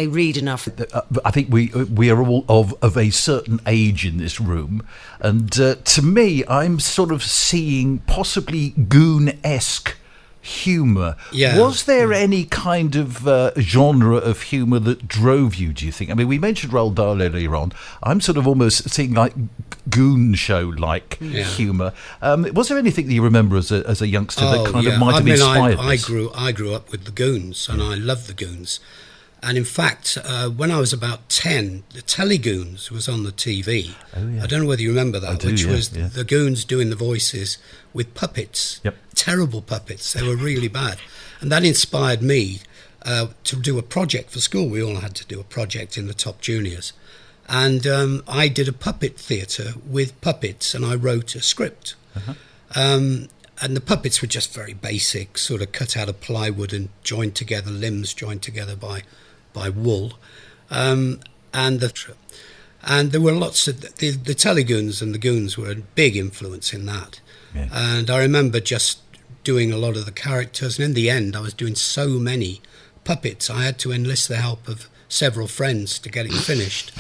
they read enough. I think we are all of a certain age in this room, and to me, I'm sort of seeing possibly Goon-esque humour. Yeah. Was there any kind of genre of humour that drove you, do you think? I mean, we mentioned Roald Dahl earlier on. I'm sort of almost seeing like Goon show-like humour. Was there anything that you remember as a youngster that kind of might have inspired this? I grew up with the Goons, and I loved the Goons. And in fact, when I was about 10, the Telegoons was on the TV. Oh, yeah. I don't know whether you remember that, was the Goons doing the voices with puppets. Yep. Terrible puppets. They were really bad. And that inspired me to do a project for school. We all had to do a project in the top juniors. And I did a puppet theatre with puppets, and I wrote a script. Uh-huh. And the puppets were just very basic, sort of cut out of plywood and joined together, limbs joined together by wool. And there were lots of... The Telegoons and the Goons were a big influence in that. Yeah. And I remember just doing a lot of the characters. And in the end, I was doing so many puppets, I had to enlist the help of several friends to get it finished.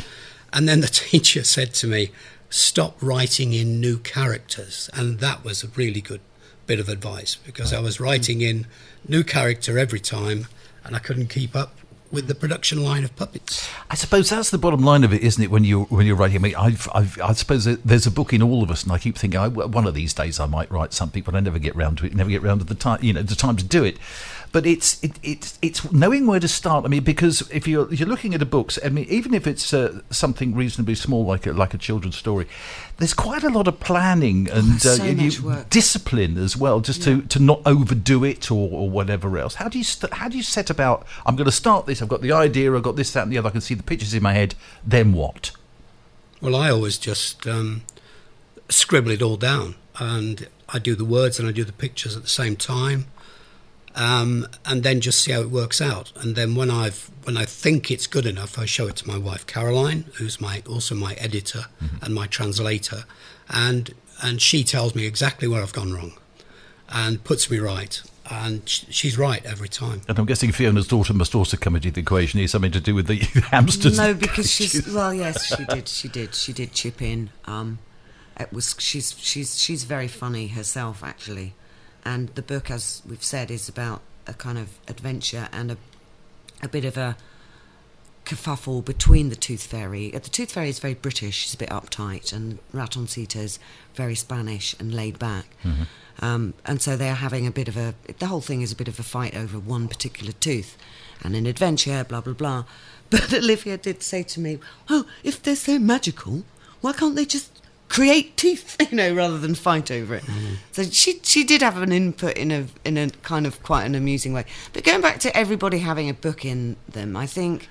And then the teacher said to me, stop writing in new characters. And that was a really good bit of advice, because I was writing in new character every time and I couldn't keep up with the production line of puppets. I suppose that's the bottom line of it, isn't it? When you're writing, I mean, I suppose there's a book in all of us, and I keep thinking, one of these days I might write something, but I never get round to it. Never get round to the time, the time to do it. But it's knowing where to start. I mean, because if you're looking at a book, I mean, even if it's something reasonably small, like a children's story, there's quite a lot of planning and much work. Discipline as well, just to not overdo it or whatever else. How do you set about? I'm going to start this. I've got the idea. I've got this, that, and the other. I can see the pictures in my head. Then what? Well, I always just scribble it all down, and I do the words and I do the pictures at the same time. And then just see how it works out. And then when I think it's good enough, I show it to my wife Caroline, who's also my editor and my translator, and she tells me exactly where I've gone wrong and puts me right. And she's right every time. And I'm guessing Fiona's daughter must also come into the equation. Is something to do with the hamsters? No, because she's she did chip in. She's very funny herself, actually. And the book, as we've said, is about a kind of adventure and a bit of a kerfuffle between the Tooth Fairy. The Tooth Fairy is very British, she's a bit uptight, and Ratoncito's very Spanish and laid back. Mm-hmm. And so they're having the whole thing is a bit of a fight over one particular tooth and an adventure, blah, blah, blah. But Olivia did say to me, oh, if they're so magical, why can't they just create teeth, rather than fight over it. So she did have an input in a kind of quite an amusing way. But going back to everybody having a book in them, I think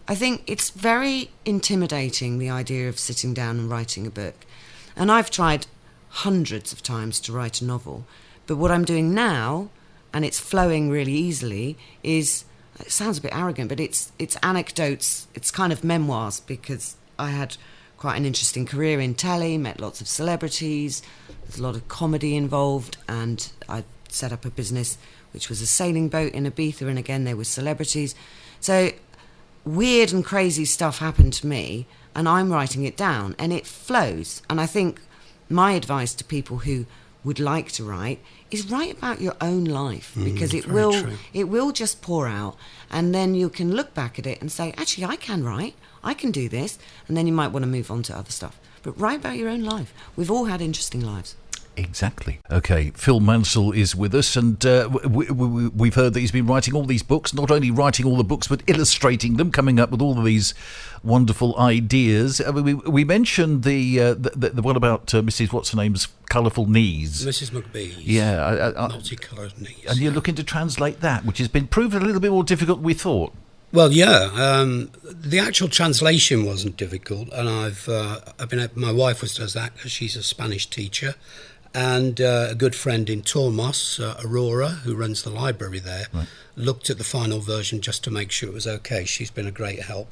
it's very intimidating, the idea of sitting down and writing a book. And I've tried hundreds of times to write a novel, but what I'm doing now, and it's flowing really easily, is, it sounds a bit arrogant, but it's anecdotes, it's kind of memoirs, because I had quite an interesting career in telly, met lots of celebrities, there's a lot of comedy involved, and I set up a business which was a sailing boat in Ibiza, and again there were celebrities. So weird and crazy stuff happened to me, and I'm writing it down, and it flows. And I think my advice to people who would like to write is write about your own life, because it will just pour out, and then you can look back at it and say, actually, I can write, I can do this, and then you might want to move on to other stuff. But write about your own life. We've all had interesting lives. Exactly. Okay, Phil Mansell is with us, and we've heard that he's been writing all these books, not only writing all the books, but illustrating them, coming up with all of these wonderful ideas. We mentioned the one about Mrs. What's-her-name's colourful knees. Mrs. McBee. Yeah. Multicoloured knees. And you're looking to translate that, which has been proven a little bit more difficult than we thought. Well, yeah. The actual translation wasn't difficult, and my wife does that because she's a Spanish teacher. And a good friend in Tormos, Aurora, who runs the library there, looked at the final version just to make sure it was okay. She's been a great help.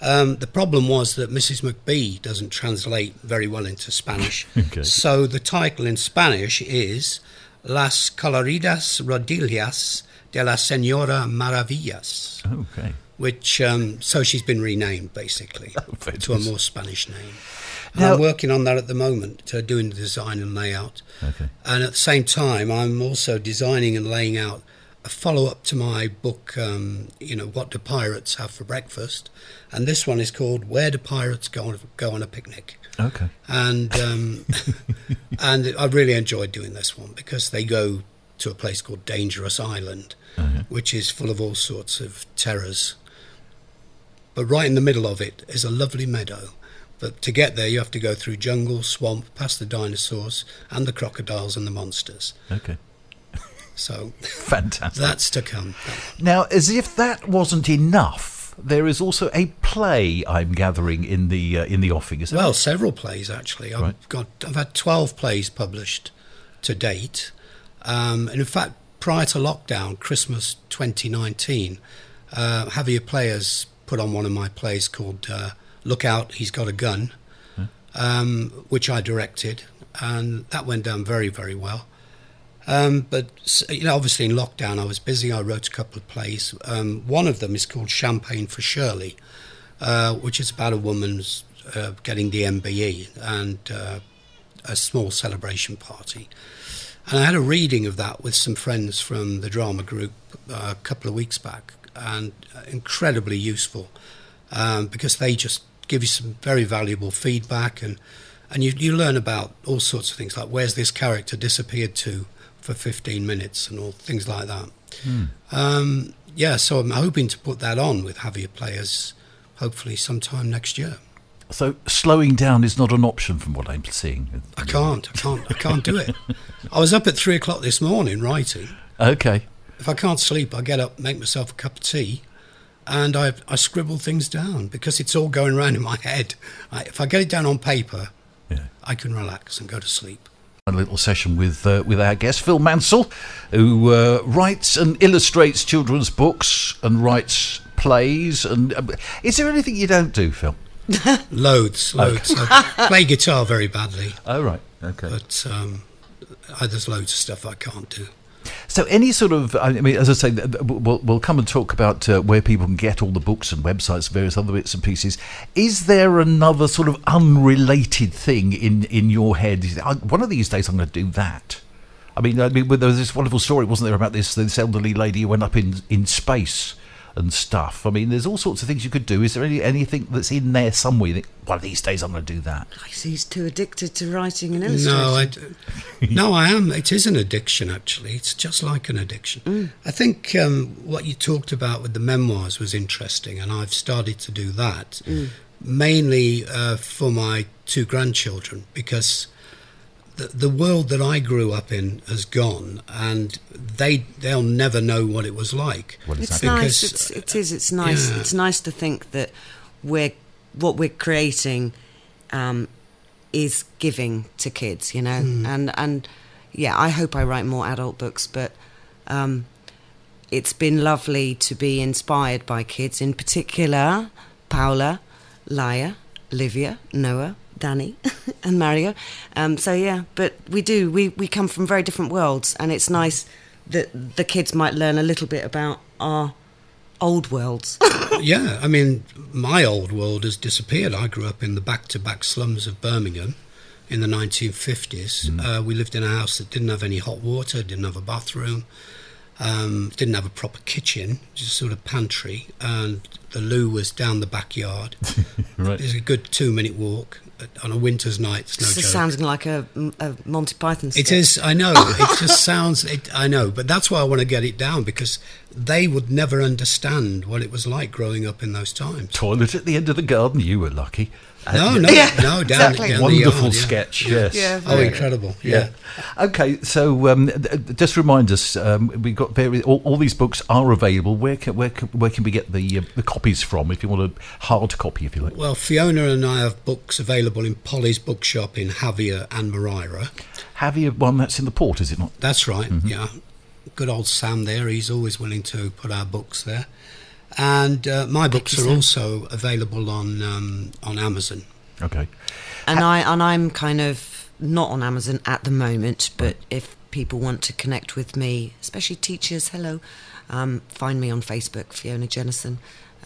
The problem was that Mrs. McBee doesn't translate very well into Spanish. Okay. So the title in Spanish is Las Coloridas Rodillas de la Señora Maravillas. Okay. which so she's been renamed basically to a more Spanish name. And Now, I'm working on that at the moment, doing the design and layout. Okay. And at the same time, I'm also designing and laying out a follow-up to my book, What Do Pirates Have for Breakfast? And this one is called Where Do Pirates Go on a Picnic? Okay. And and I really enjoyed doing this one because they go to a place called Dangerous Island, which is full of all sorts of terrors. But right in the middle of it is a lovely meadow. But to get there, you have to go through jungle, swamp, past the dinosaurs and the crocodiles and the monsters. Okay. So Fantastic. that's to come. Now, as if that wasn't enough, there is also a play I'm gathering in the offing. Is that Well, several plays actually. Right. I've had 12 plays published to date. And in fact, prior to lockdown, Christmas 2019, Javier Players put on one of my plays called Look Out, He's Got a Gun, which I directed, and that went down very, very well. But obviously in lockdown I was busy. I wrote a couple of plays. One of them is called Champagne for Shirley, which is about a woman's getting the MBE and a small celebration party. And I had a reading of that with some friends from the drama group a couple of weeks back, and incredibly useful because they just give you some very valuable feedback, and you learn about all sorts of things like where's this character disappeared to for 15 minutes and all things like that. So I'm hoping to put that on with Javier Players hopefully sometime next year. So slowing down is not an option from what I'm seeing. I can't do it. I was up at 3 o'clock this morning writing. Okay. If I can't sleep, I get up, make myself a cup of tea, and I scribble things down because it's all going around in my head. If I get it down on paper, I can relax and go to sleep. A little session with our guest, Phil Mansell, who writes and illustrates children's books and writes plays. And is there anything you don't do, Phil? Loads. I play guitar very badly. Oh, right. Okay. But there's loads of stuff I can't do. So any sort of, I mean, as I say, we'll come and talk about where people can get all the books and websites, various other bits and pieces. Is there another sort of unrelated thing in your head? One of these days I'm going to do that. I mean, there was this wonderful story, wasn't there, about this elderly lady who went up in space and stuff. I mean, there's all sorts of things you could do. Is there anything that's in there somewhere? You think, one of these days I'm going to do that. He's too addicted to writing and illustrating. No, I am. It is an addiction, actually. It's just like an addiction. I think what you talked about with the memoirs was interesting, and I've started to do that, mainly for my 2 grandchildren, because the world that I grew up in has gone, and they'll never know what it was like. It's nice. It's nice. Yeah. It's nice to think that what we're creating is giving to kids, and I hope I write more adult books, but it's been lovely to be inspired by kids, in particular Paula, Laia, Olivia, Noah, Danny and Mario. But we come from very different worlds, and it's nice that the kids might learn a little bit about our old worlds. Yeah, I mean, my old world has disappeared. I grew up in the back-to-back slums of Birmingham in the 1950s. We lived in a house that didn't have any hot water, didn't have a bathroom, didn't have a proper kitchen, just sort of pantry, and the loo was down the backyard. Right. It's a good 2-minute walk on a winter's night. It's no joke. This sounds like a Monty Python sketch. It is, I know. It just sounds, I know. But that's why I want to get it down, because they would never understand what it was like growing up in those times. Toilet at the end of the garden, you were lucky. No, down exactly. down Wonderful the yard, sketch, yeah. yes. Yeah, Oh, incredible, yeah. Okay, so just remind us, we've got all these books are available. Where can we get the copies from, if you want a hard copy, if you like? Well, Fiona and I have books available in Polly's Bookshop in Javier and Moira. Javier, one that's in the port, is it not? That's right, yeah. Good old Sam there, he's always willing to put our books there. And my books are also available on Amazon. Okay. And I'm kind of not on Amazon at the moment, but if people want to connect with me, especially teachers, hello, find me on Facebook, Fiona Jennison,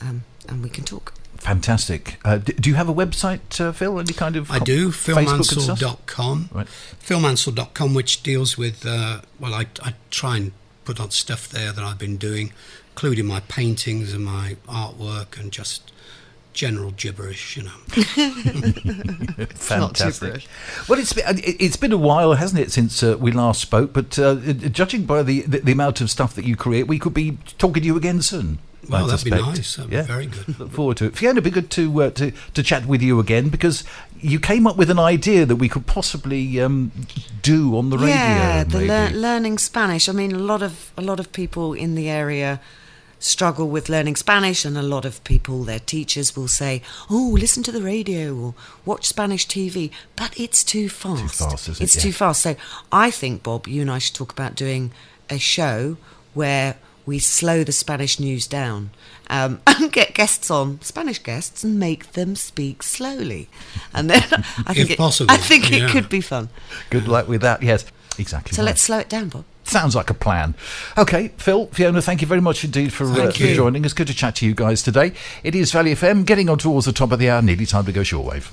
and we can talk. Fantastic. Do you have a website, Phil? Any kind of I do, Facebook and stuff? philmansell.com. Right. philmansell.com, which deals with, I try and put on stuff there that I've been doing, including my paintings and my artwork and just general gibberish, Fantastic. Well, it's been a while, hasn't it, since we last spoke? But judging by the amount of stuff that you create, we could be talking to you again soon. Well, I that'd be suspect. nice. That'd be very good. Look forward to it. Fiona, it'd be good to chat with you again, because you came up with an idea that we could possibly do on the radio. Yeah, the maybe. learning Spanish. I mean, a lot of people in the area struggle with learning Spanish, and a lot of people, their teachers, will say, "Oh, listen to the radio or watch Spanish TV," but it's too fast. Too fast, isn't it? It's Yeah. too fast. So I think, Bob, you and I should talk about doing a show where we slow the Spanish news down, and get guests on, Spanish guests, and make them speak slowly. And then I think If possible, I think yeah. it could be fun. Good luck with that. Yes, exactly. So right. let's slow it down, Bob. Sounds like a plan. Okay, Phil, Fiona, thank you very much indeed for Thank you. joining us. Good to chat to you guys today. It is Valley FM, getting on towards the top of the hour, nearly time to go shortwave.